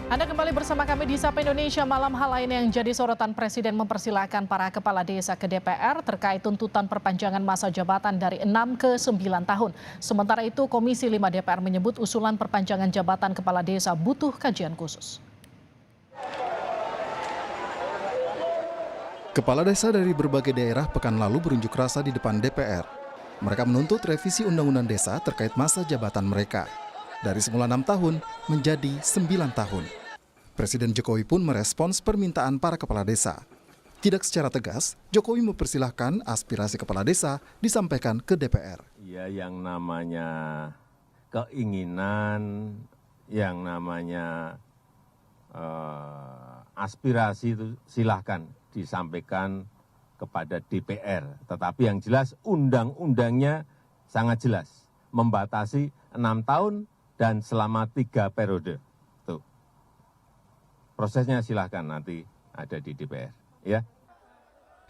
Anda kembali bersama kami di Sapa Indonesia Malam. Hal lain yang jadi sorotan Presiden mempersilahkan para kepala desa ke DPR terkait tuntutan perpanjangan masa jabatan dari 6 ke 9 tahun. Sementara itu Komisi 5 DPR menyebut usulan perpanjangan jabatan kepala desa butuh kajian khusus. Kepala desa dari berbagai daerah pekan lalu berunjuk rasa di depan DPR. Mereka menuntut revisi Undang-Undang Desa terkait masa jabatan mereka. Dari semula 6 tahun menjadi 9 tahun. Presiden Jokowi pun merespons permintaan para kepala desa. Tidak secara tegas, Jokowi mempersilahkan aspirasi kepala desa disampaikan ke DPR. Ya, yang namanya keinginan, yang namanya aspirasi itu silahkan disampaikan kepada DPR. Tetapi yang jelas undang-undangnya sangat jelas. Membatasi 6 tahun dan selama 3 periode. Tuh. Prosesnya silahkan nanti ada di DPR. Ya.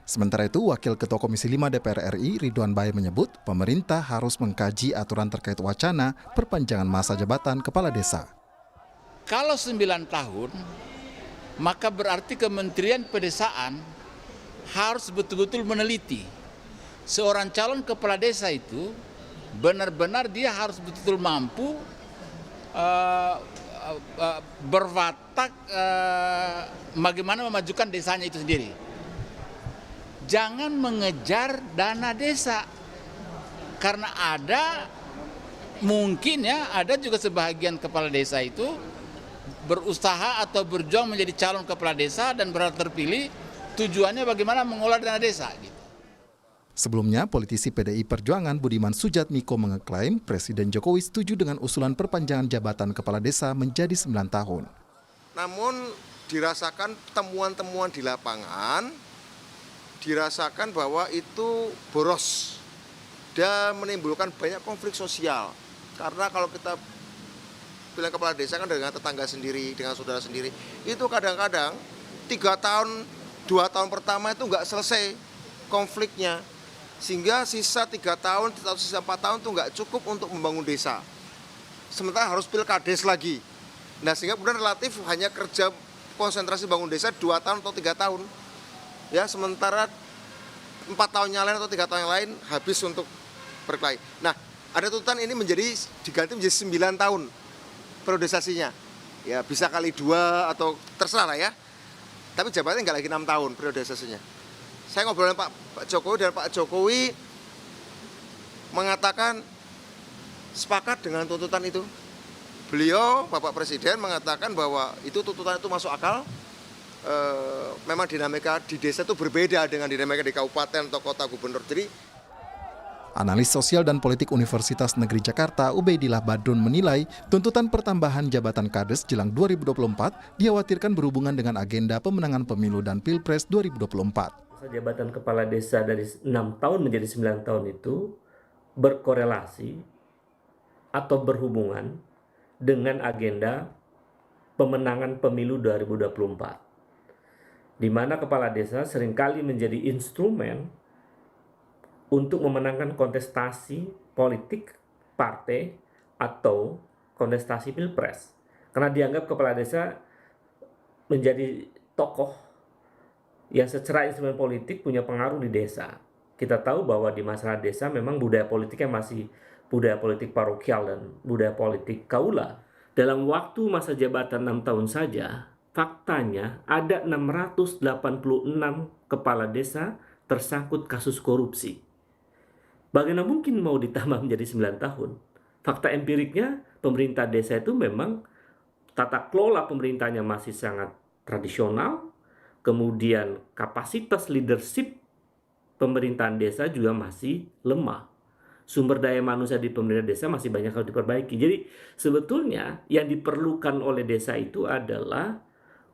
Sementara itu, Wakil Ketua Komisi 5 DPR RI Ridwan Bae menyebut pemerintah harus mengkaji aturan terkait wacana perpanjangan masa jabatan kepala desa. Kalau 9 tahun, maka berarti Kementerian Pedesaan harus betul-betul meneliti. Seorang calon kepala desa itu benar-benar dia harus betul-betul mampu berwatak bagaimana memajukan desanya itu sendiri. Jangan mengejar dana desa, karena mungkin ada juga sebahagian kepala desa itu berusaha atau berjuang menjadi calon kepala desa dan berharap terpilih, tujuannya bagaimana mengolah dana desa. Sebelumnya, politisi PDI Perjuangan Budiman Sujatmiko mengeklaim Presiden Jokowi setuju dengan usulan perpanjangan jabatan kepala desa menjadi 9 tahun. Namun dirasakan temuan-temuan di lapangan, dirasakan bahwa itu boros dan menimbulkan banyak konflik sosial. Karena kalau kita bilang kepala desa kan dengan tetangga sendiri, dengan saudara sendiri, itu kadang-kadang 3 tahun, 2 tahun pertama itu nggak selesai konfliknya. Sehingga sisa 3 tahun atau sisa 4 tahun itu nggak cukup untuk membangun desa. Sementara harus pilkades lagi. Nah, sehingga kemudian relatif hanya kerja konsentrasi bangun desa 2 tahun atau 3 tahun. Ya, sementara 4 tahun yang lain atau 3 tahun yang lain habis untuk berkelahi. Nah, ada tuntutan ini diganti menjadi 9 tahun periodisasinya. Ya, bisa kali 2 atau terserah lah ya. Tapi jabatannya nggak lagi 6 tahun periodisasinya. Saya ngobrol dengan Pak Jokowi dan Pak Jokowi mengatakan sepakat dengan tuntutan itu. Beliau, Bapak Presiden mengatakan bahwa itu tuntutan itu masuk akal. Memang dinamika di desa itu berbeda dengan dinamika di kabupaten atau kota gubernur. Jadi, analis sosial dan politik Universitas Negeri Jakarta, Ubaidillah Badrun menilai tuntutan pertambahan jabatan Kades jelang 2024 dikhawatirkan berhubungan dengan agenda pemenangan pemilu dan Pilpres 2024. Jabatan kepala desa dari 6 tahun menjadi 9 tahun itu berkorelasi atau berhubungan dengan agenda pemenangan pemilu 2024. Di mana kepala desa seringkali menjadi instrumen untuk memenangkan kontestasi politik partai atau kontestasi pilpres. Karena dianggap kepala desa menjadi tokoh yang secara instrumen politik punya pengaruh di desa. Kita tahu bahwa di masalah desa memang budaya politiknya masih budaya politik parokial dan budaya politik kaula. Dalam waktu masa jabatan 6 tahun saja, faktanya ada 686 kepala desa tersangkut kasus korupsi. Bagaimana mungkin mau ditambah menjadi 9 tahun? Fakta empiriknya, pemerintah desa itu memang tata kelola pemerintahnya masih sangat tradisional, kemudian kapasitas leadership pemerintahan desa juga masih lemah. Sumber daya manusia di pemerintah desa masih banyak harus diperbaiki. Jadi sebetulnya yang diperlukan oleh desa itu adalah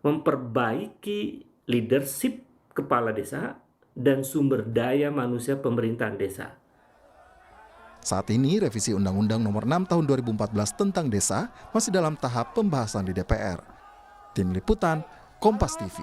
memperbaiki leadership kepala desa dan sumber daya manusia pemerintahan desa. Saat ini, revisi Undang-Undang Nomor 6 Tahun 2014 tentang desa masih dalam tahap pembahasan di DPR. Tim Liputan, Kompas TV.